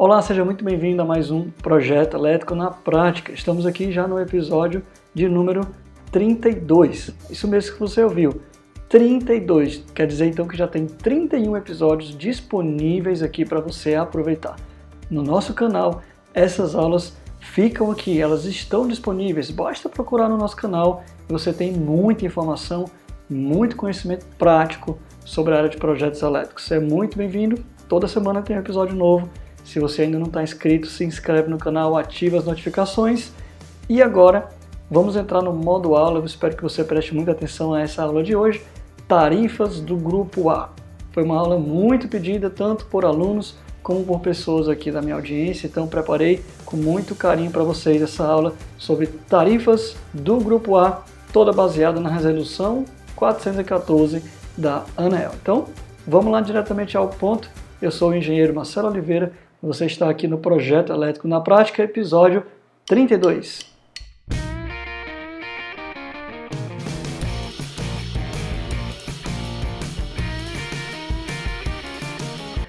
Olá, seja muito bem-vindo a mais um Projeto Elétrico na Prática. Estamos aqui já no episódio de número 32. Isso mesmo que você ouviu, 32. Quer dizer então que já tem 31 episódios disponíveis aqui para você aproveitar. No nosso canal, essas aulas ficam aqui, elas estão disponíveis. Basta procurar no nosso canal e você tem muita informação, muito conhecimento prático sobre a área de projetos elétricos. Você é muito bem-vindo. Toda semana tem um episódio novo. Se você ainda não está inscrito, se inscreve no canal, ativa as notificações. E agora, vamos entrar no modo aula. Eu espero que você preste muita atenção a essa aula de hoje. Tarifas do Grupo A. Foi uma aula muito pedida, tanto por alunos como por pessoas aqui da minha audiência. Então, preparei com muito carinho para vocês essa aula sobre tarifas do Grupo A, toda baseada na resolução 414 da ANEEL. Então, vamos lá diretamente ao ponto. Eu sou o engenheiro Marcelo Oliveira. Você está aqui no Projeto Elétrico na Prática, episódio 32.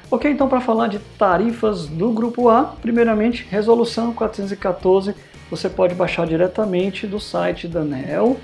Ok, então para falar de tarifas do Grupo A, primeiramente, resolução 414, você pode baixar diretamente do site da ANEEL,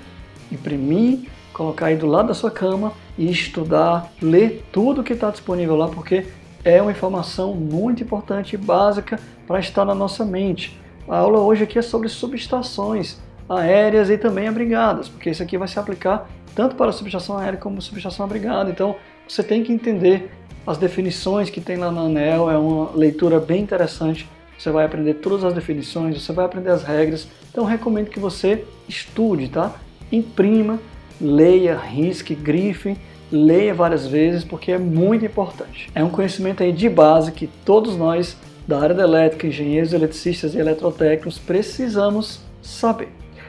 imprimir, colocar aí do lado da sua cama e estudar, ler tudo que está disponível lá, porque é uma informação muito importante e básica para estar na nossa mente. A aula hoje aqui é sobre subestações aéreas e também abrigadas, porque isso aqui vai se aplicar tanto para a subestação aérea como a subestação abrigada. Então você tem que entender as definições que tem lá na ANEEL, é uma leitura bem interessante. Você vai aprender todas as definições, você vai aprender as regras. Então recomendo que você estude, tá? Imprima, leia, risque, grife, leia várias vezes, porque é muito importante. É um conhecimento aí de base que todos nós da área da elétrica, engenheiros, eletricistas e eletrotécnicos precisamos saber.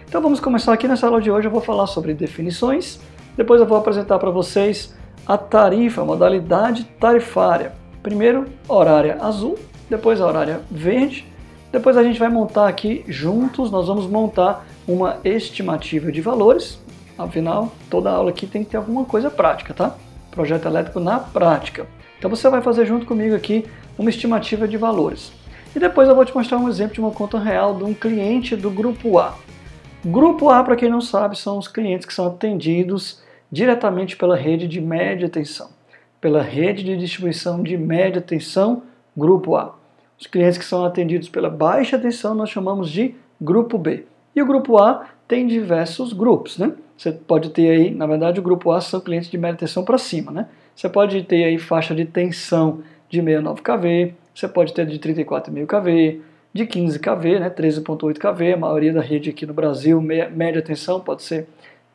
Então vamos começar aqui nessa aula de hoje. Eu vou falar sobre definições, depois eu vou apresentar para vocês a tarifa, a modalidade tarifária. Primeiro, a horária azul, depois a horária verde, depois a gente vai montar aqui juntos, nós vamos montar uma estimativa de valores. Afinal, toda aula aqui tem que ter alguma coisa prática, tá? Projeto elétrico na prática. Então você vai fazer junto comigo aqui uma estimativa de valores. E depois eu vou te mostrar um exemplo de uma conta real de um cliente do Grupo A. Grupo A, para quem não sabe, são os clientes que são atendidos diretamente pela rede de média tensão. Pela rede de distribuição de média tensão, Grupo A. Os clientes que são atendidos pela baixa tensão nós chamamos de Grupo B. E o Grupo A tem diversos grupos, né? Você pode ter aí, na verdade, o Grupo A são clientes de média tensão para cima, né? Você pode ter aí faixa de tensão de 69 kV, você pode ter de 34,5 kV, de 15 kV, né? 13,8 kV, a maioria da rede aqui no Brasil, média tensão pode ser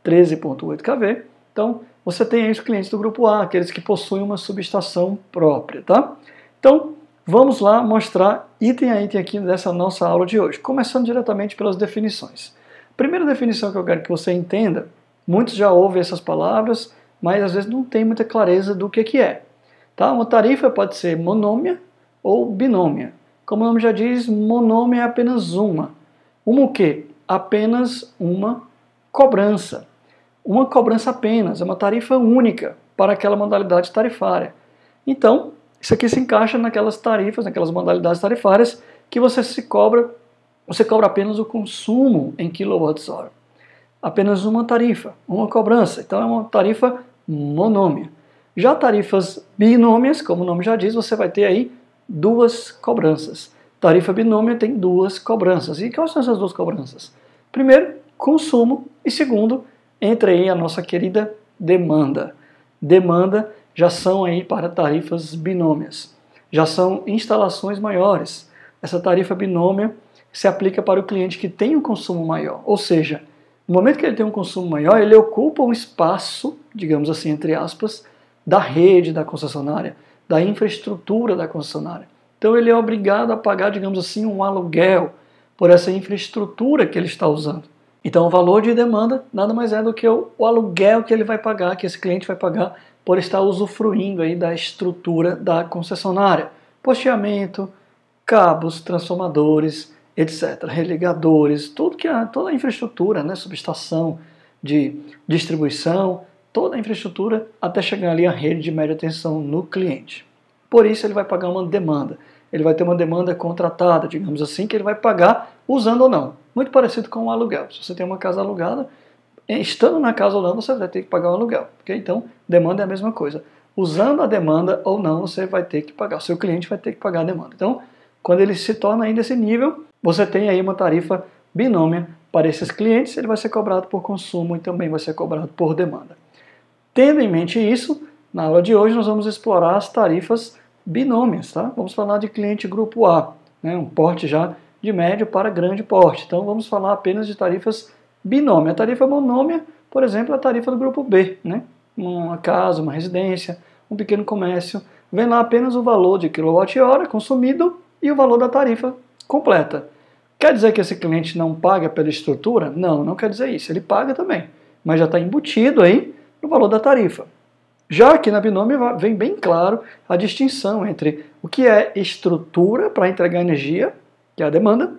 13,8 kV. Então, você tem aí os clientes do Grupo A, aqueles que possuem uma subestação própria, tá? Então, vamos lá mostrar item a item aqui dessa nossa aula de hoje, começando diretamente pelas definições. Primeira definição que eu quero que você entenda, muitos já ouvem essas palavras, mas às vezes não tem muita clareza do que é. Tá? Uma tarifa pode ser monômia ou binômia. Como o nome já diz, monômia é apenas uma. Uma o quê? Apenas uma cobrança. Uma cobrança apenas, é uma tarifa única para aquela modalidade tarifária. Então, isso aqui se encaixa naquelas tarifas, naquelas modalidades tarifárias que você cobra apenas o consumo em kWh. Apenas uma tarifa, uma cobrança. Então é uma tarifa monômia. Já tarifas binômias, como o nome já diz, você vai ter aí duas cobranças. Tarifa binômia tem duas cobranças. E quais são essas duas cobranças? Primeiro, consumo, e segundo, entra aí a nossa querida demanda. Demanda já são aí para tarifas binômias. Já são instalações maiores. Essa tarifa binômia se aplica para o cliente que tem um consumo maior. Ou seja, no momento que ele tem um consumo maior, ele ocupa um espaço, digamos assim, entre aspas, da rede da concessionária, da infraestrutura da concessionária. Então ele é obrigado a pagar, digamos assim, um aluguel por essa infraestrutura que ele está usando. Então o valor de demanda nada mais é do que o aluguel que ele vai pagar, que esse cliente vai pagar por estar usufruindo aí da estrutura da concessionária. Posteamento, cabos, transformadores, etc., religadores, toda a infraestrutura, né, subestação de distribuição, toda a infraestrutura até chegar ali a rede de média tensão no cliente. Por isso ele vai pagar uma demanda. ele vai ter uma demanda contratada, digamos assim, que ele vai pagar usando ou não. Muito parecido com o aluguel. Se você tem uma casa alugada, estando na casa ou não, você vai ter que pagar o aluguel. Okay? Então, demanda é a mesma coisa. Usando a demanda ou não, você vai ter que pagar. O seu cliente vai ter que pagar a demanda. Então, quando ele se torna ainda esse nível, você tem aí uma tarifa binômia para esses clientes, ele vai ser cobrado por consumo e também vai ser cobrado por demanda. Tendo em mente isso, na aula de hoje nós vamos explorar as tarifas binômias, tá? Vamos falar de cliente grupo A, né? Um porte já de médio para grande porte. Então vamos falar apenas de tarifas binômia. A tarifa monômia, por exemplo, é a tarifa do grupo B, né? Uma casa, uma residência, um pequeno comércio, vem lá apenas o valor de quilowatt-hora consumido e o valor da tarifa completa. Quer dizer que esse cliente não paga pela estrutura? Não, não quer dizer isso. Ele paga também, mas já está embutido aí no valor da tarifa. Já aqui na binômia vem bem claro a distinção entre o que é estrutura para entregar energia, que é a demanda,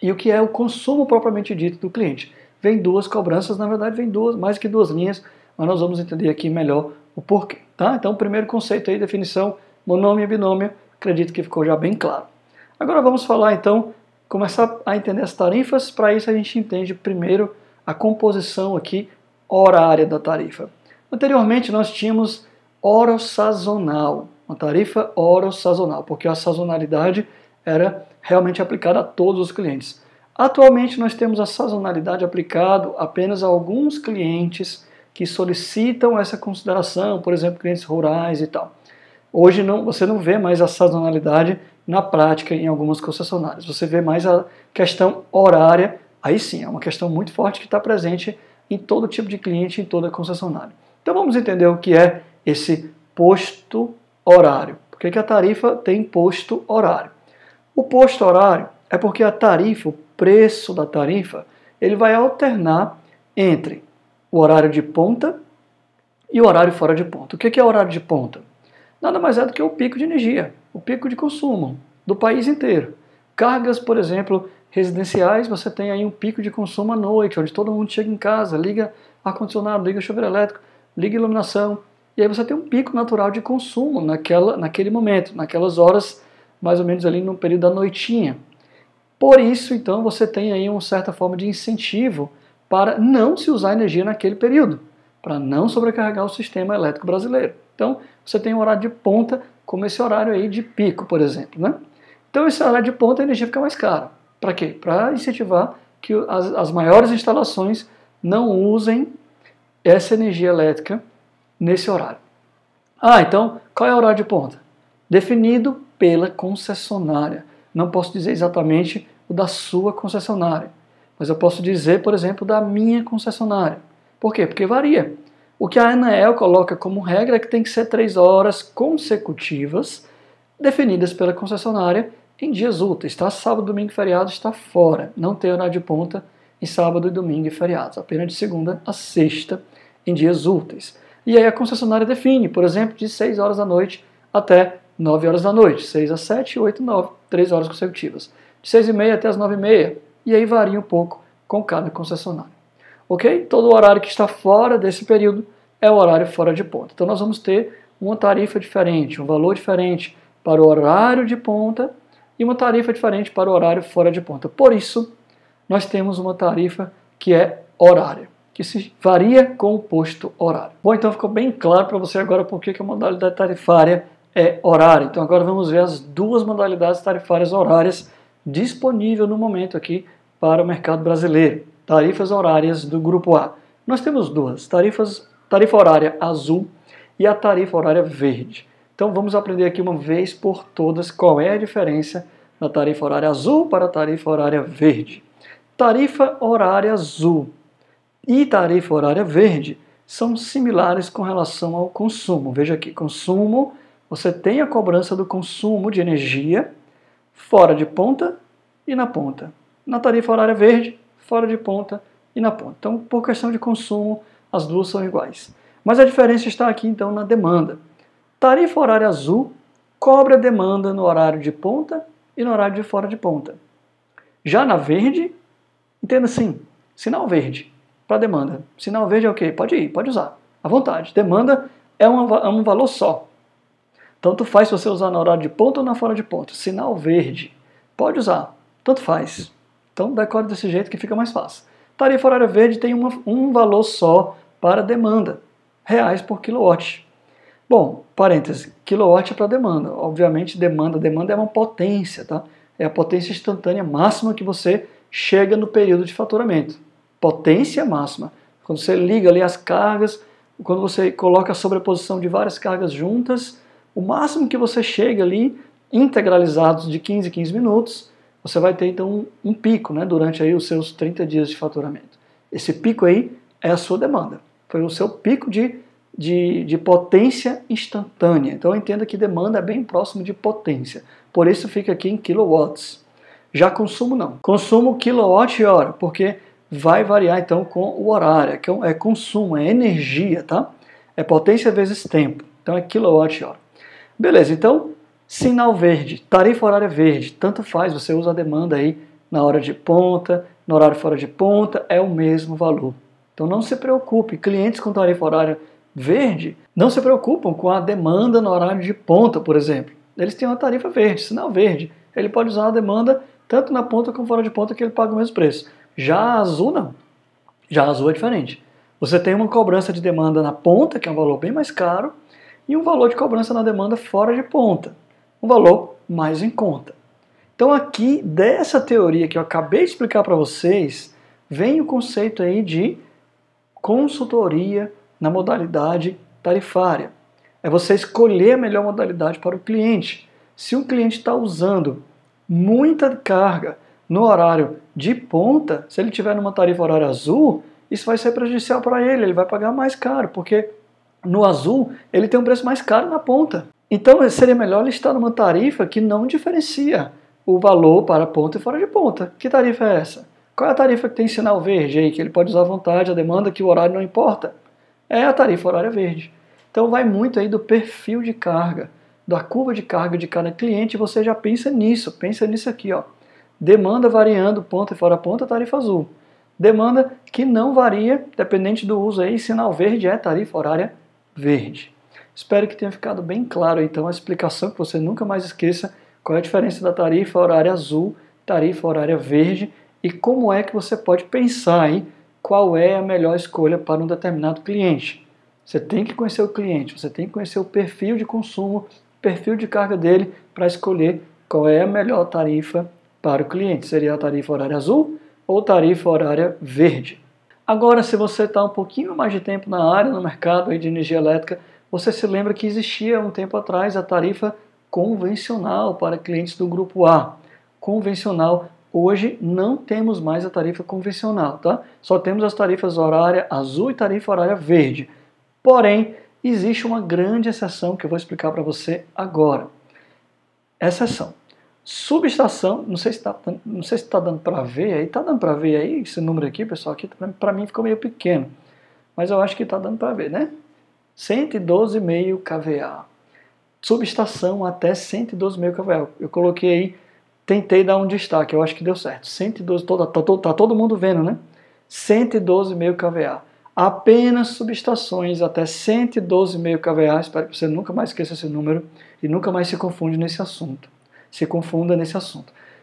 e o que é o consumo propriamente dito do cliente. Vem duas cobranças, na verdade vem mais que duas linhas, mas nós vamos entender aqui melhor o porquê. Tá? Então, o primeiro conceito aí, definição monômia e binômia, acredito que ficou já bem claro. Agora vamos falar então, começar a entender as tarifas. Para isso a gente entende primeiro a composição aqui horária da tarifa. Anteriormente nós tínhamos hora-sazonal, uma tarifa hora-sazonal, porque a sazonalidade era realmente aplicada a todos os clientes. Atualmente nós temos a sazonalidade aplicada apenas a alguns clientes que solicitam essa consideração, por exemplo, clientes rurais e tal. Hoje você não vê mais a sazonalidade na prática em algumas concessionárias. Você vê mais a questão horária, aí sim, é uma questão muito forte que está presente em todo tipo de cliente, em toda concessionária. Então vamos entender o que é esse posto horário. Por que a tarifa tem posto horário? O posto horário é porque a tarifa, o preço da tarifa, ele vai alternar entre o horário de ponta e o horário fora de ponta. O que é horário de ponta? Nada mais é do que o pico de energia, o pico de consumo do país inteiro. Cargas, por exemplo, residenciais, você tem aí um pico de consumo à noite, onde todo mundo chega em casa, liga ar-condicionado, liga chuveiro elétrico, liga iluminação, e aí você tem um pico natural de consumo naquele momento, naquelas horas, mais ou menos ali no período da noitinha. Por isso, então, você tem aí uma certa forma de incentivo para não se usar energia naquele período, para não sobrecarregar o sistema elétrico brasileiro. Então, você tem um horário de ponta, como esse horário aí de pico, por exemplo, né? Então, esse horário de ponta, a energia fica mais cara. Para quê? Para incentivar que as maiores instalações não usem essa energia elétrica nesse horário. Então, qual é o horário de ponta? Definido pela concessionária. Não posso dizer exatamente o da sua concessionária, mas eu posso dizer, por exemplo, da minha concessionária. Por quê? Porque varia. O que a ANEEL coloca como regra é que tem que ser 3 horas consecutivas definidas pela concessionária em dias úteis. Tá? Sábado, domingo e feriado está fora. Não tem horário de ponta em sábado, e domingo e feriados. Apenas de segunda a sexta em dias úteis. E aí a concessionária define, por exemplo, de 6 horas da noite até 9 horas da noite. 6 às 7, 8, 9. 3 horas consecutivas. De 6h30 até as 9h30. E aí varia um pouco com cada concessionária. Ok? Todo o horário que está fora desse período é o horário fora de ponta. Então nós vamos ter uma tarifa diferente, um valor diferente para o horário de ponta e uma tarifa diferente para o horário fora de ponta. Por isso, nós temos uma tarifa que é horária, que se varia com o posto horário. Bom, então ficou bem claro para você agora por que a modalidade tarifária é horária. Então agora vamos ver as duas modalidades tarifárias horárias disponíveis no momento aqui para o mercado brasileiro. Tarifas horárias do Grupo A. Nós temos duas, tarifa horária azul e a tarifa horária verde. Então vamos aprender aqui uma vez por todas qual é a diferença da tarifa horária azul para a tarifa horária verde. Tarifa horária azul e tarifa horária verde são similares com relação ao consumo. Veja aqui, consumo, você tem a cobrança do consumo de energia fora de ponta e na ponta. Na tarifa horária verde, fora de ponta e na ponta. Então, por questão de consumo, as duas são iguais. Mas a diferença está aqui, então, na demanda. Tarifa horária azul cobra demanda no horário de ponta e no horário de fora de ponta. Já na verde, entenda assim, sinal verde para demanda. Sinal verde é o quê? Pode ir, pode usar, à vontade. Demanda é um valor só. Tanto faz se você usar no horário de ponta ou na fora de ponta. Sinal verde, pode usar, tanto faz. Então decore desse jeito que fica mais fácil. Tarifa horária verde tem um valor só para demanda, reais por quilowatt. Bom, parêntese, quilowatt é para demanda. Obviamente demanda é uma potência, tá? É a potência instantânea máxima que você chega no período de faturamento. Potência máxima. Quando você liga ali as cargas, quando você coloca a sobreposição de várias cargas juntas, o máximo que você chega ali, integralizados de 15 em 15 minutos, você vai ter então um pico, né, durante aí os seus 30 dias de faturamento. Esse pico aí é a sua demanda. Foi o seu pico de potência instantânea. Então entenda que demanda é bem próximo de potência. Por isso fica aqui em kilowatts. Já consumo não. Consumo quilowatt-hora, porque vai variar então com o horário. É consumo, é energia, tá? É potência vezes tempo. Então é quilowatt-hora. Beleza, então sinal verde, tarifa horária verde, tanto faz, você usa a demanda aí na hora de ponta, no horário fora de ponta, é o mesmo valor. Então não se preocupe, clientes com tarifa horária verde não se preocupam com a demanda no horário de ponta, por exemplo. Eles têm uma tarifa verde, sinal verde. Ele pode usar a demanda tanto na ponta como fora de ponta que ele paga o mesmo preço. Já a azul não. Já a azul é diferente. Você tem uma cobrança de demanda na ponta, que é um valor bem mais caro, e um valor de cobrança na demanda fora de ponta, um valor mais em conta. Então aqui, dessa teoria que eu acabei de explicar para vocês, vem o conceito aí de consultoria na modalidade tarifária. É você escolher a melhor modalidade para o cliente. Se o cliente está usando muita carga no horário de ponta, se ele tiver numa tarifa horária azul, isso vai ser prejudicial para ele vai pagar mais caro, porque no azul ele tem um preço mais caro na ponta. Então seria melhor ele estar numa tarifa que não diferencia o valor para ponta e fora de ponta. Que tarifa é essa? Qual é a tarifa que tem sinal verde aí, que ele pode usar à vontade, a demanda que o horário não importa? É a tarifa horária verde. Então vai muito aí do perfil de carga, da curva de carga de cada cliente, você já pensa nisso aqui, ó. Demanda variando ponta e fora ponta, tarifa azul. Demanda que não varia, dependente do uso aí, sinal verde é tarifa horária verde. Espero que tenha ficado bem claro então a explicação, que você nunca mais esqueça qual é a diferença da tarifa horária azul, tarifa horária verde e como é que você pode pensar aí qual é a melhor escolha para um determinado cliente. Você tem que conhecer o cliente, você tem que conhecer o perfil de consumo, perfil de carga dele para escolher qual é a melhor tarifa para o cliente. Seria a tarifa horária azul ou tarifa horária verde. Agora, se você está um pouquinho mais de tempo na área, no mercado aí de energia elétrica, você se lembra que existia um tempo atrás a tarifa convencional para clientes do grupo A. Convencional. Hoje não temos mais a tarifa convencional, tá? Só temos as tarifas horária azul e tarifa horária verde. Porém, existe uma grande exceção que eu vou explicar para você agora. Exceção. Subestação, não sei se está dando para ver aí. Está dando para ver aí esse número aqui, pessoal? Aqui para mim ficou meio pequeno. Mas eu acho que está dando para ver, né? 112,5 kVA. Subestação até 112,5 kVA. Eu coloquei aí, tentei dar um destaque, eu acho que deu certo. 112, tá todo mundo vendo, né? 112,5 kVA. Apenas subestações até 112,5 kVA. Espero que você nunca mais esqueça esse número e nunca mais se confunda nesse assunto.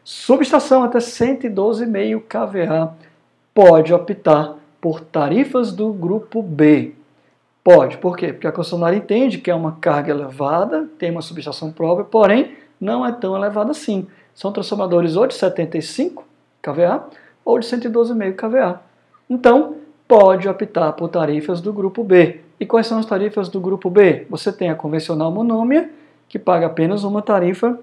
Subestação até 112,5 kVA pode optar por tarifas do grupo B. Pode, por quê? Porque a concessionária entende que é uma carga elevada, tem uma subestação própria, porém não é tão elevada assim. São transformadores ou de 75 kVA ou de 112,5 kVA. Então, pode optar por tarifas do grupo B. E quais são as tarifas do grupo B? Você tem a convencional monômia, que paga apenas uma tarifa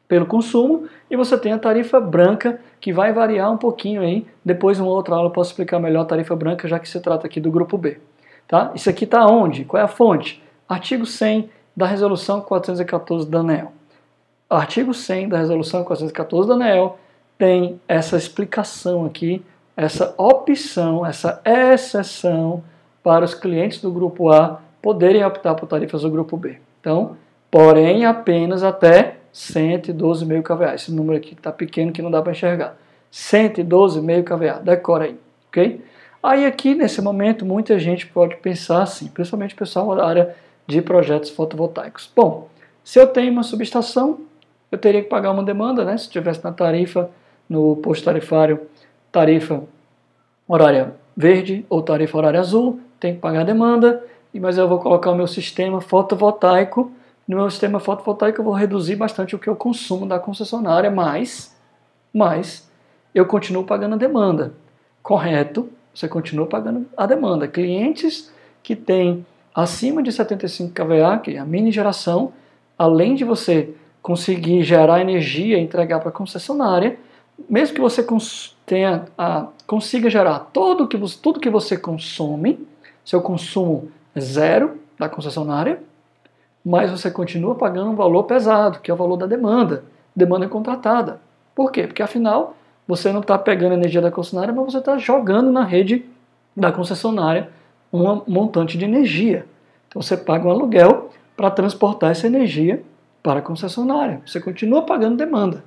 pelo consumo, e você tem a tarifa branca, que vai variar um pouquinho aí. Depois, em uma outra aula, eu posso explicar melhor a tarifa branca, já que se trata aqui do grupo B. Tá? Isso aqui está onde? Qual é a fonte? Artigo 100 da Resolução 414 da ANEEL. Artigo 100 da Resolução 414 da ANEEL tem essa explicação aqui, essa opção, essa exceção para os clientes do grupo A poderem optar por tarifas do grupo B. Então, porém, apenas até 112,5 kVA. Esse número aqui está pequeno que não dá para enxergar. 112,5 kVA. Decora aí, ok? Aí aqui, nesse momento, muita gente pode pensar assim, principalmente o pessoal da área de projetos fotovoltaicos. Bom, Se eu tenho uma subestação, eu teria que pagar uma demanda, né? Se tivesse na tarifa, no posto tarifário, tarifa horária verde ou tarifa horária azul, tem que pagar a demanda, mas eu vou colocar o meu sistema fotovoltaico. No meu sistema fotovoltaico eu vou reduzir bastante o que eu consumo da concessionária, mas eu continuo pagando a demanda. Correto, você continua pagando a demanda. Clientes que têm acima de 75 kVA, que é a mini geração, além de você conseguir gerar energia e entregar para a concessionária, mesmo que você consiga gerar tudo que você consome, seu consumo é zero da concessionária, mas você continua pagando um valor pesado, que é o valor da demanda contratada. Por quê? Porque afinal você não está pegando a energia da concessionária, mas você está jogando na rede da concessionária um montante de energia. Então você paga um aluguel para transportar essa energia para a concessionária. Você continua pagando demanda.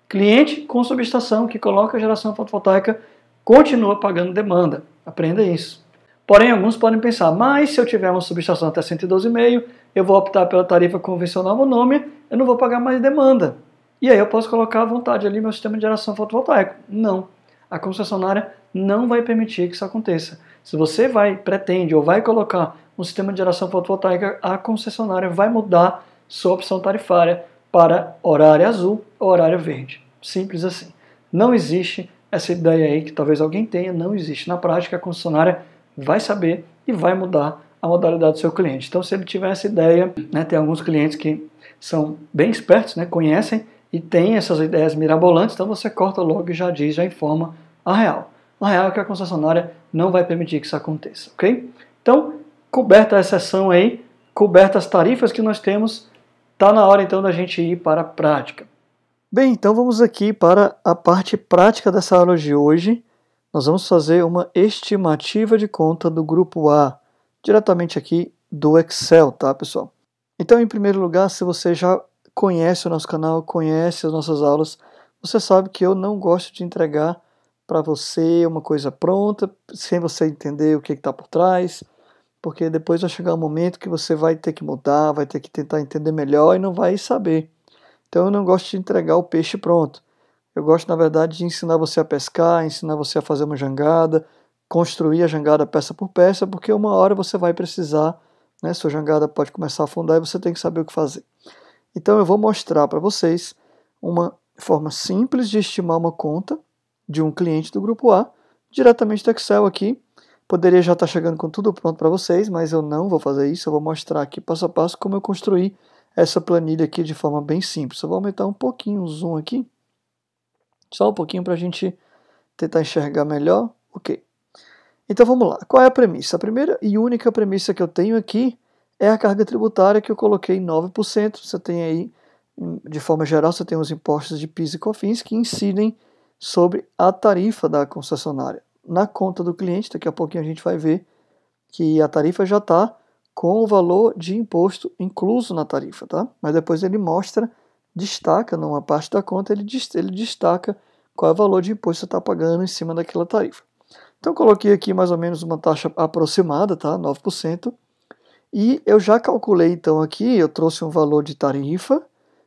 Cliente com subestação que coloca a geração fotovoltaica continua pagando demanda. Aprenda isso. Porém, alguns podem pensar, mas se eu tiver uma subestação até 112,5, eu vou optar pela tarifa convencional monômia, eu não vou pagar mais demanda. E aí eu posso colocar à vontade ali meu sistema de geração fotovoltaica. Não. A concessionária não vai permitir que isso aconteça. Se você pretende ou vai colocar um sistema de geração fotovoltaica, a concessionária vai mudar sua opção tarifária para horário azul ou horário verde. Simples assim. Não existe essa ideia aí que talvez alguém tenha, não existe. Na prática, a concessionária vai saber e vai mudar a modalidade do seu cliente. Então, se ele tiver essa ideia, né, tem alguns clientes que são bem espertos, né, conhecem e têm essas ideias mirabolantes, então você corta logo e já diz, já informa a real. A real é que a concessionária não vai permitir que isso aconteça, ok? Então, coberta a exceção aí, cobertas as tarifas que nós temos, está na hora então da gente ir para a prática. Bem, então vamos aqui para a parte prática dessa aula de hoje. Nós vamos fazer uma estimativa de conta do grupo A, diretamente aqui do Excel, tá, pessoal? Então, em primeiro lugar, se você já conhece o nosso canal, conhece as nossas aulas, você sabe que eu não gosto de entregar para você uma coisa pronta, sem você entender o que está por trás, porque depois vai chegar um momento que você vai ter que mudar, vai ter que tentar entender melhor e não vai saber. Então, eu não gosto de entregar o peixe pronto. Eu gosto, na verdade, de ensinar você a pescar, ensinar você a fazer uma jangada, construir a jangada peça por peça, porque uma hora você vai precisar, né? Sua jangada pode começar a afundar e você tem que saber o que fazer. Então eu vou mostrar para vocês uma forma simples de estimar uma conta de um cliente do grupo A, diretamente do Excel aqui. Poderia já estar chegando com tudo pronto para vocês, mas eu não vou fazer isso, eu vou mostrar aqui passo a passo como eu construí essa planilha aqui de forma bem simples. Eu vou aumentar um pouquinho o zoom aqui, só um pouquinho para a gente tentar enxergar melhor. Ok. Então vamos lá. Qual é a premissa? A primeira e única premissa que eu tenho aqui é a carga tributária que eu coloquei em 9%. Você tem aí, de forma geral, você tem os impostos de PIS e COFINS que incidem sobre a tarifa da concessionária. Na conta do cliente, daqui a pouquinho a gente vai ver que a tarifa já está com o valor de imposto incluso na tarifa, tá? Mas depois ele destaca numa parte da conta, ele destaca qual é o valor de imposto que você está pagando em cima daquela tarifa. Então, coloquei aqui mais ou menos uma taxa aproximada, tá? 9%. E eu já calculei, então, aqui, eu trouxe um valor de tarifa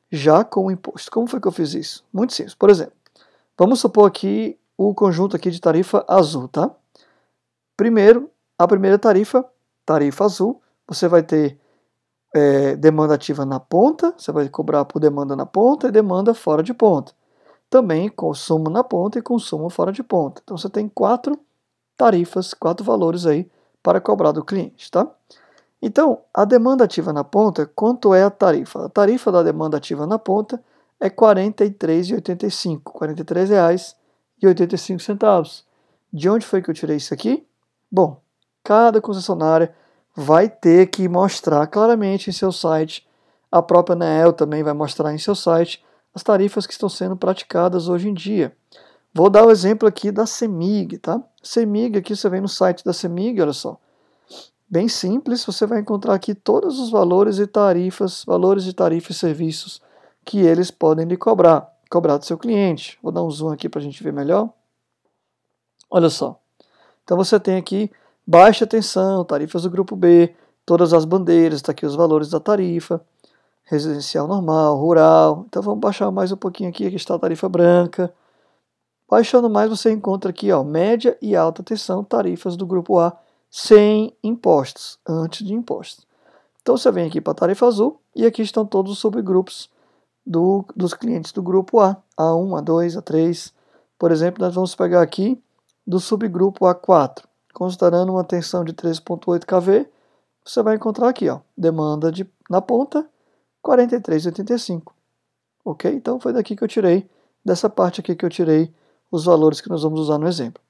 já com o imposto. Como foi que eu fiz isso? Muito simples. Por exemplo, vamos supor aqui o conjunto aqui de tarifa azul, tá? Primeiro, a primeira tarifa azul, você vai ter demanda ativa na ponta, você vai cobrar por demanda na ponta e demanda fora de ponta. Também consumo na ponta e consumo fora de ponta. Então você tem 4 tarifas, 4 valores aí para cobrar do cliente, tá? Então, a demanda ativa na ponta, quanto é a tarifa? A tarifa da demanda ativa na ponta é R$ 43,85, R$ 43,85. De onde foi que eu tirei isso aqui? Bom, cada concessionária vai ter que mostrar claramente em seu site, a própria ANEEL também vai mostrar em seu site as tarifas que estão sendo praticadas hoje em dia. Vou dar o exemplo aqui da CEMIG, tá? CEMIG, aqui você vem no site da CEMIG, olha só. Bem simples, você vai encontrar aqui todos os valores de tarifa e serviços que eles podem lhe cobrar do seu cliente. Vou dar um zoom aqui para a gente ver melhor. Olha só. Então você tem aqui baixa tensão, tarifas do grupo B, todas as bandeiras, está aqui os valores da tarifa. residencial normal, rural. Então vamos baixar mais um pouquinho aqui está a tarifa branca. Baixando mais você encontra aqui, ó, média e alta tensão, tarifas do grupo A sem impostos, antes de impostos. Então você vem aqui para a tarifa azul e aqui estão todos os subgrupos dos clientes do grupo A, A1, A2, A3. Por exemplo, nós vamos pegar aqui do subgrupo A4, considerando uma tensão de 3.8 kV, você vai encontrar aqui, ó, demanda na ponta 43,85. Ok? Então foi daqui que eu tirei, dessa parte aqui que eu tirei os valores que nós vamos usar no exemplo.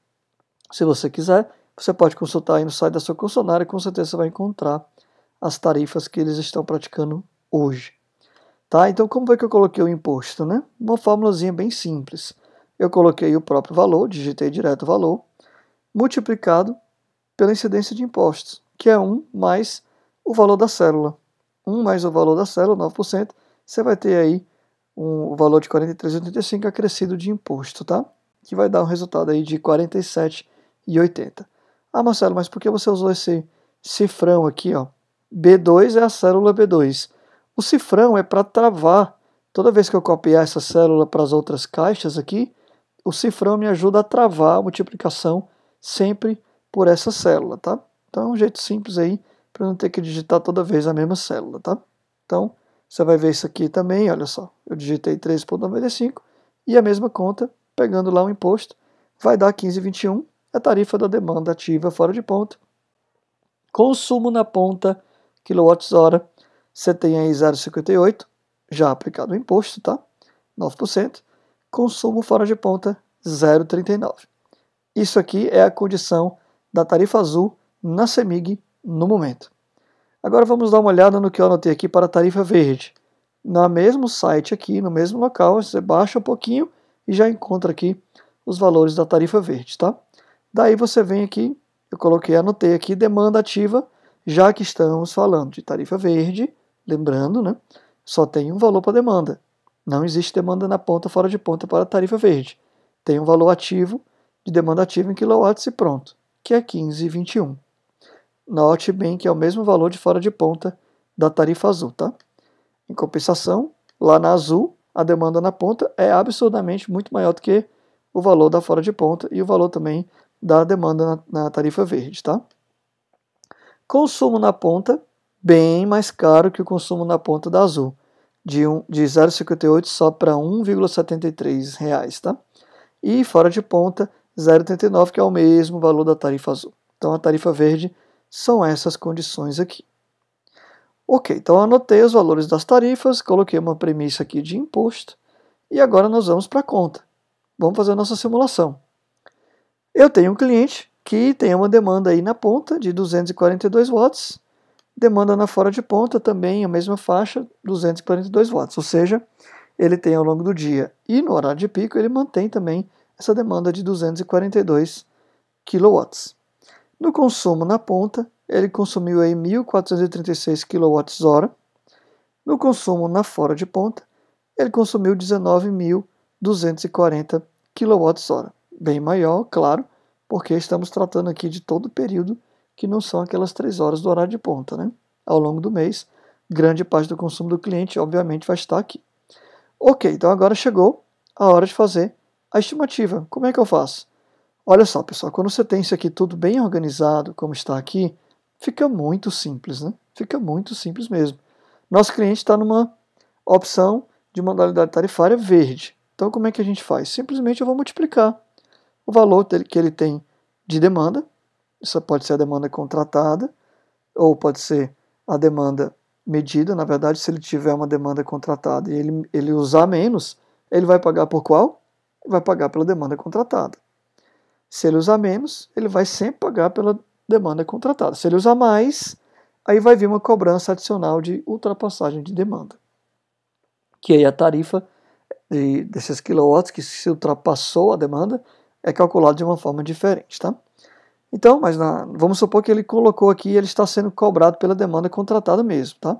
Se você quiser, você pode consultar aí no site da sua concessionária e com certeza você vai encontrar as tarifas que eles estão praticando hoje. Tá? Então, como foi que eu coloquei o imposto, né? Uma fórmulazinha bem simples. Eu coloquei o próprio valor, digitei direto o valor, multiplicado pela incidência de impostos, que é 1 mais o valor da célula. 1 mais o valor da célula, 9%, você vai ter aí o valor de 43,85 acrescido de imposto, tá? Que vai dar um resultado aí de 47,80. Ah, Marcelo, mas por que você usou esse cifrão aqui, ó? B2 é a célula B2. O cifrão é para travar. Toda vez que eu copiar essa célula para as outras caixas aqui, o cifrão me ajuda a travar a multiplicação sempre por essa célula, tá? Então é um jeito simples aí para não ter que digitar toda vez a mesma célula, tá? Então você vai ver isso aqui também, olha só. Eu digitei 3,95 e a mesma conta, pegando lá o imposto, vai dar 15,21, a tarifa da demanda ativa fora de ponta. Consumo na ponta, quilowatts-hora, você tem aí 0,58, já aplicado o imposto, tá? 9%. Consumo fora de ponta, 0,39. Isso aqui é a condição da tarifa azul na CEMIG no momento. Agora vamos dar uma olhada no que eu anotei aqui para a tarifa verde. No mesmo site aqui, no mesmo local, você baixa um pouquinho e já encontra aqui os valores da tarifa verde, tá? Daí você vem aqui, eu anotei aqui, demanda ativa, já que estamos falando de tarifa verde, lembrando, né? Só tem um valor para demanda. Não existe demanda na ponta, fora de ponta para a tarifa verde. Tem um valor ativo, de demanda ativa em quilowatts e pronto, que é 15,21. Note bem que é o mesmo valor de fora de ponta da tarifa azul, tá? Em compensação, lá na azul, a demanda na ponta é absurdamente muito maior do que o valor da fora de ponta e o valor também da demanda na tarifa verde, tá? Consumo na ponta, bem mais caro que o consumo na ponta da azul, de 0,58 só para R$ 1,73, tá? E fora de ponta, 0,89, que é o mesmo valor da tarifa azul. Então a tarifa verde são essas condições aqui. Ok, então eu anotei os valores das tarifas, coloquei uma premissa aqui de imposto e agora nós vamos para a conta. Vamos fazer a nossa simulação. Eu tenho um cliente que tem uma demanda aí na ponta de 242 watts, demanda na fora de ponta também a mesma faixa, 242 watts, ou seja, ele tem ao longo do dia e no horário de pico ele mantém também essa demanda de 242 kW. No consumo na ponta, ele consumiu aí 1.436 kWh. No consumo na fora de ponta, ele consumiu 19.240 kWh. Bem maior, claro, porque estamos tratando aqui de todo o período que não são aquelas 3 horas do horário de ponta, né? Ao longo do mês, grande parte do consumo do cliente, obviamente, vai estar aqui. Ok, então agora chegou a hora de fazer a estimativa. Como é que eu faço? Olha só, pessoal, quando você tem isso aqui tudo bem organizado, como está aqui, fica muito simples, né? Fica muito simples mesmo. Nosso cliente está numa opção de modalidade tarifária verde. Então, como é que a gente faz? Simplesmente eu vou multiplicar o valor que ele tem de demanda. Isso pode ser a demanda contratada, ou pode ser a demanda medida. Na verdade, se ele tiver uma demanda contratada e ele usar menos, ele vai pagar por qual? Vai pagar pela demanda contratada. Se ele usar menos, ele vai sempre pagar pela demanda contratada. Se ele usar mais, aí vai vir uma cobrança adicional de ultrapassagem de demanda. Que aí a tarifa desses quilowatts, que se ultrapassou a demanda, é calculada de uma forma diferente, tá? Então, vamos supor que ele colocou aqui, ele está sendo cobrado pela demanda contratada mesmo, tá?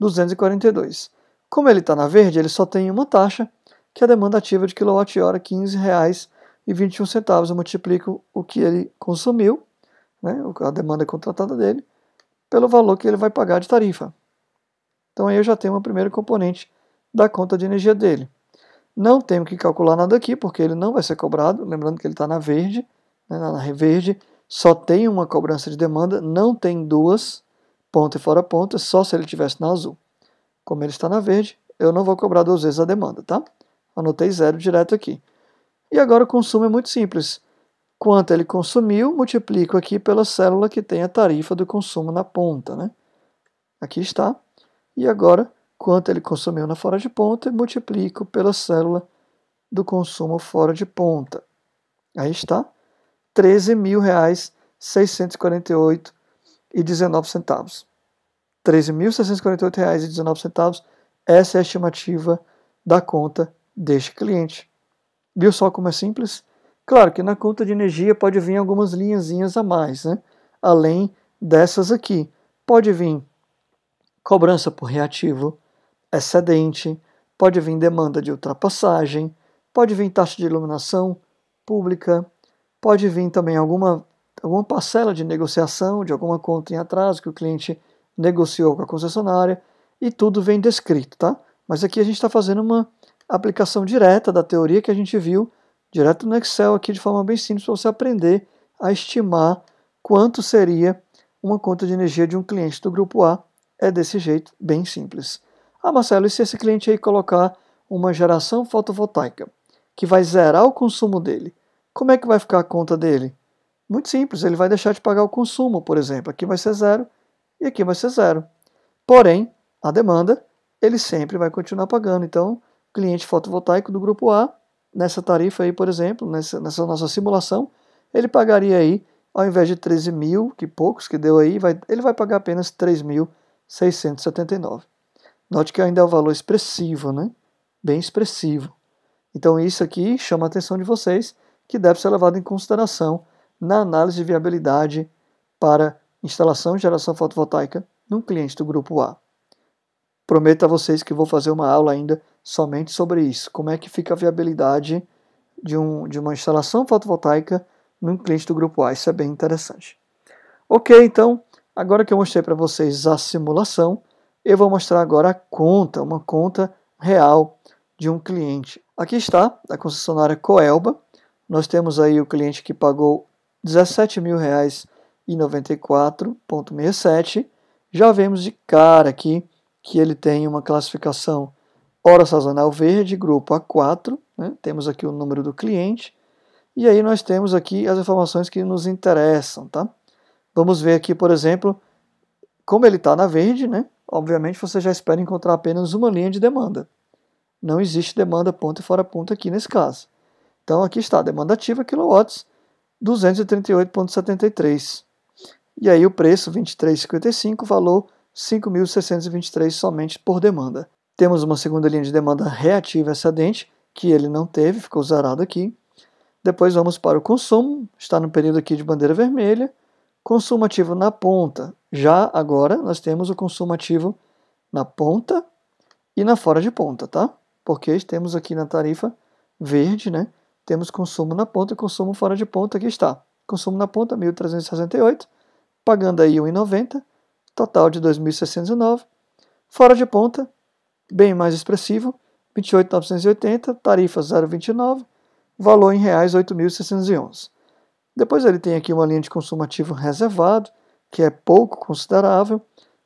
242. Como ele está na verde, ele só tem uma taxa, que é a demanda ativa de quilowatt-hora, R$ 15,21. Eu multiplico o que ele consumiu, né, a demanda contratada dele, pelo valor que ele vai pagar de tarifa. Então aí eu já tenho uma primeira componente da conta de energia dele. Não tenho que calcular nada aqui, porque ele não vai ser cobrado. Lembrando que ele está na verde, né, na verde, só tem uma cobrança de demanda, não tem duas, ponta e fora ponta, só se ele estivesse na azul. Como ele está na verde, eu não vou cobrar duas vezes a demanda, tá? Anotei 0 direto aqui. E agora o consumo é muito simples. Quanto ele consumiu, multiplico aqui pela célula que tem a tarifa do consumo na ponta, né? Aqui está. E agora, quanto ele consumiu na fora de ponta, multiplico pela célula do consumo fora de ponta. Aí está, R$ 13.648,19. R$ 13.648,19. Essa é a estimativa da conta deste cliente. Viu só como é simples? Claro que na conta de energia pode vir algumas linhazinhas a mais, né? Além dessas aqui. Pode vir cobrança por reativo excedente, pode vir demanda de ultrapassagem, pode vir taxa de iluminação pública, pode vir também alguma parcela de negociação de alguma conta em atraso que o cliente negociou com a concessionária, e tudo vem descrito, tá? Mas aqui a gente está fazendo uma aplicação direta da teoria que a gente viu direto no Excel aqui de forma bem simples para você aprender a estimar quanto seria uma conta de energia de um cliente do grupo A. É desse jeito, bem simples. Ah, Marcelo, e se esse cliente aí colocar uma geração fotovoltaica que vai zerar o consumo dele, como é que vai ficar a conta dele? Muito simples, ele vai deixar de pagar o consumo, por exemplo. Aqui vai ser 0 e aqui vai ser 0. Porém, a demanda, ele sempre vai continuar pagando. Então, cliente fotovoltaico do grupo A, nessa tarifa aí, por exemplo, nessa nossa simulação, ele pagaria aí, ao invés de 13 mil, que poucos que deu aí, ele vai pagar apenas 3.679. Note que ainda é um valor expressivo, né? Bem expressivo. Então isso aqui chama a atenção de vocês, que deve ser levado em consideração na análise de viabilidade para instalação e geração fotovoltaica num cliente do grupo A. Prometo a vocês que vou fazer uma aula ainda somente sobre isso. Como é que fica a viabilidade de uma instalação fotovoltaica num cliente do grupo A. Isso é bem interessante. Ok, então, agora que eu mostrei para vocês a simulação, eu vou mostrar agora a conta, uma conta real de um cliente. Aqui está, a concessionária Coelba. Nós temos aí o cliente que pagou R$ 17.094,67. Já vemos de cara aqui que ele tem uma classificação hora sazonal verde, grupo A4, né? Temos aqui o número do cliente, e aí nós temos aqui as informações que nos interessam, tá? Vamos ver aqui, por exemplo, como ele está na verde, né? Obviamente você já espera encontrar apenas uma linha de demanda. Não existe demanda ponta e fora ponta aqui nesse caso. Então aqui está, demanda ativa, quilowatts, 238,73. E aí o preço, 23,55, valor 5.623 somente por demanda. Temos uma segunda linha de demanda reativa excedente, que ele não teve, ficou zerado aqui. Depois vamos para o consumo, está no período aqui de bandeira vermelha. Consumo ativo na ponta. Já agora nós temos o consumo ativo na ponta e na fora de ponta, tá? Porque temos aqui na tarifa verde, né? Temos consumo na ponta e consumo fora de ponta, aqui está. Consumo na ponta, 1.368, pagando aí 1,90, total de 2.609. Fora de ponta, bem mais expressivo, 28.980, tarifa 0,29, valor em reais 8.611. Depois ele tem aqui uma linha de consumo ativo reservado, que é pouco considerável,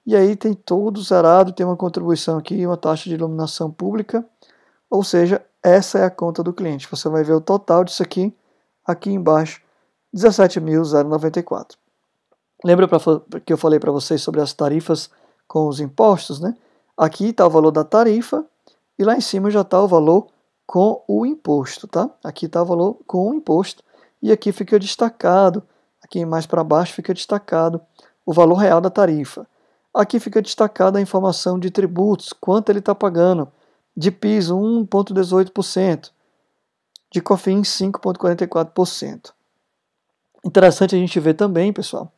e aí tem todo zerado, tem uma contribuição aqui, uma taxa de iluminação pública, ou seja, essa é a conta do cliente. Você vai ver o total disso aqui embaixo, 17.094. Lembra que eu falei para vocês sobre as tarifas com os impostos, né? Aqui está o valor da tarifa e lá em cima já está o valor com o imposto, tá? Aqui está o valor com o imposto e aqui fica destacado, aqui mais para baixo fica destacado o valor real da tarifa. Aqui fica destacada a informação de tributos, quanto ele está pagando, de piso 1,18%, de COFINS 5,44%. Interessante a gente ver também, pessoal,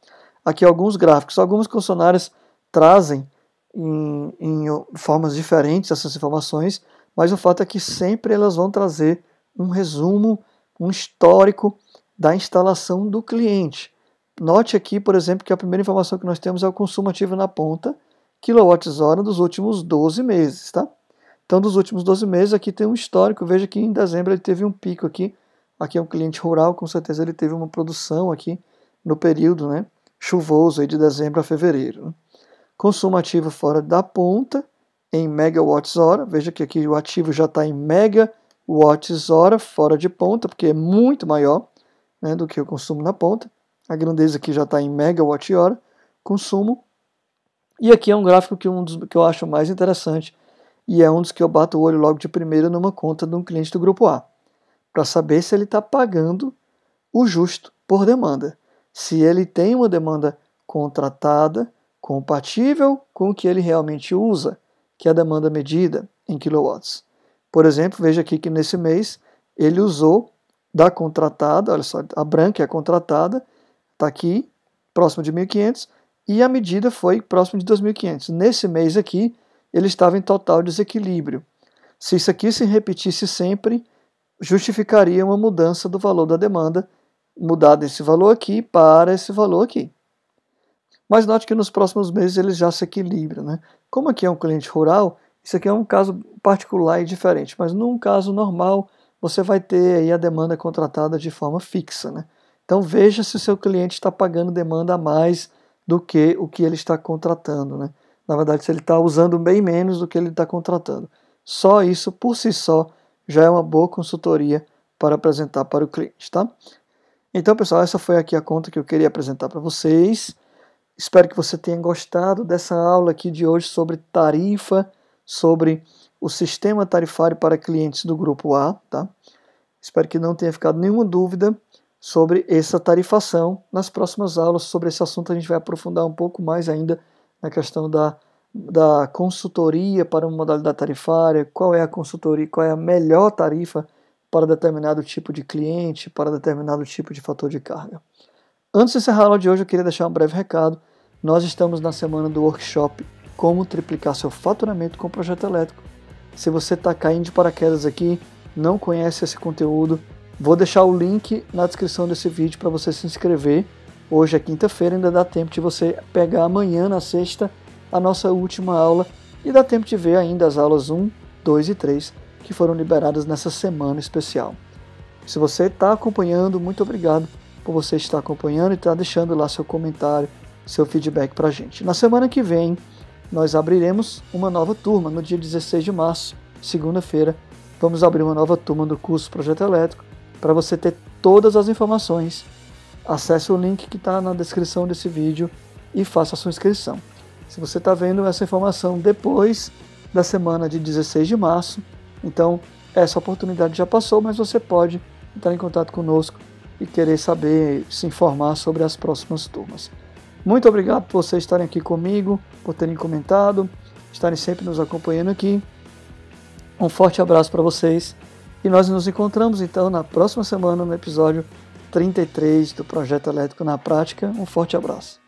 aqui alguns gráficos. Algumas concessionárias trazem em formas diferentes essas informações, mas o fato é que sempre elas vão trazer um resumo, um histórico da instalação do cliente. Note aqui, por exemplo, que a primeira informação que nós temos é o consumo ativo na ponta, kWh dos últimos 12 meses, tá? Então, dos últimos 12 meses, aqui tem um histórico. Veja que em dezembro ele teve um pico aqui. Aqui é um cliente rural, com certeza ele teve uma produção aqui no período, né, chuvoso aí de dezembro a fevereiro. Né? Consumo ativo fora da ponta, em megawatts-hora. Veja que aqui o ativo já está em megawatts-hora fora de ponta, porque é muito maior, né, do que o consumo na ponta. A grandeza aqui já está em megawatt-hora, consumo. E aqui é um gráfico que eu acho mais interessante, e é um dos que eu bato o olho logo de primeira numa conta de um cliente do grupo A, para saber se ele está pagando o justo por demanda. Se ele tem uma demanda contratada, compatível com o que ele realmente usa, que é a demanda medida em kilowatts. Por exemplo, veja aqui que nesse mês ele usou da contratada, olha só, a branca é a contratada, está aqui, próximo de 1.500, e a medida foi próximo de 2.500. Nesse mês aqui, ele estava em total desequilíbrio. Se isso aqui se repetisse sempre, justificaria uma mudança do valor da demanda, mudar desse valor aqui para esse valor aqui. Mas note que nos próximos meses ele já se equilibra, né? Como aqui é um cliente rural, isso aqui é um caso particular e diferente, mas num caso normal, você vai ter aí a demanda contratada de forma fixa, né? Então veja se o seu cliente está pagando demanda a mais do que o que ele está contratando, né? Na verdade, se ele está usando bem menos do que ele está contratando. Só isso, por si só, já é uma boa consultoria para apresentar para o cliente, tá? Então, pessoal, essa foi aqui a conta que eu queria apresentar para vocês. Espero que você tenha gostado dessa aula aqui de hoje sobre tarifa, sobre o sistema tarifário para clientes do Grupo A, tá? Espero que não tenha ficado nenhuma dúvida sobre essa tarifação. Nas próximas aulas sobre esse assunto a gente vai aprofundar um pouco mais ainda na questão da consultoria para uma modalidade tarifária, qual é a consultoria, qual é a melhor tarifa para determinado tipo de cliente, para determinado tipo de fator de carga. Antes de encerrar a aula de hoje, eu queria deixar um breve recado. Nós estamos na semana do workshop Como Triplicar Seu Faturamento com Projeto Elétrico. Se você está caindo de paraquedas aqui, não conhece esse conteúdo, vou deixar o link na descrição desse vídeo para você se inscrever. Hoje é quinta-feira, ainda dá tempo de você pegar amanhã, na sexta, a nossa última aula, e dá tempo de ver ainda as aulas 1, 2 e 3, que foram liberadas nessa semana especial. Se você está acompanhando, muito obrigado por você estar acompanhando e estar deixando lá seu comentário, seu feedback para a gente. Na semana que vem, nós abriremos uma nova turma, no dia 16 de março, segunda-feira, vamos abrir uma nova turma do curso Projeto Elétrico. Para você ter todas as informações, acesse o link que está na descrição desse vídeo e faça a sua inscrição. Se você está vendo essa informação depois da semana de 16 de março, então essa oportunidade já passou, mas você pode entrar em contato conosco e querer saber, se informar sobre as próximas turmas. Muito obrigado por vocês estarem aqui comigo, por terem comentado, estarem sempre nos acompanhando aqui. Um forte abraço para vocês e nós nos encontramos então na próxima semana no episódio 33 do Projeto Elétrico na Prática. Um forte abraço.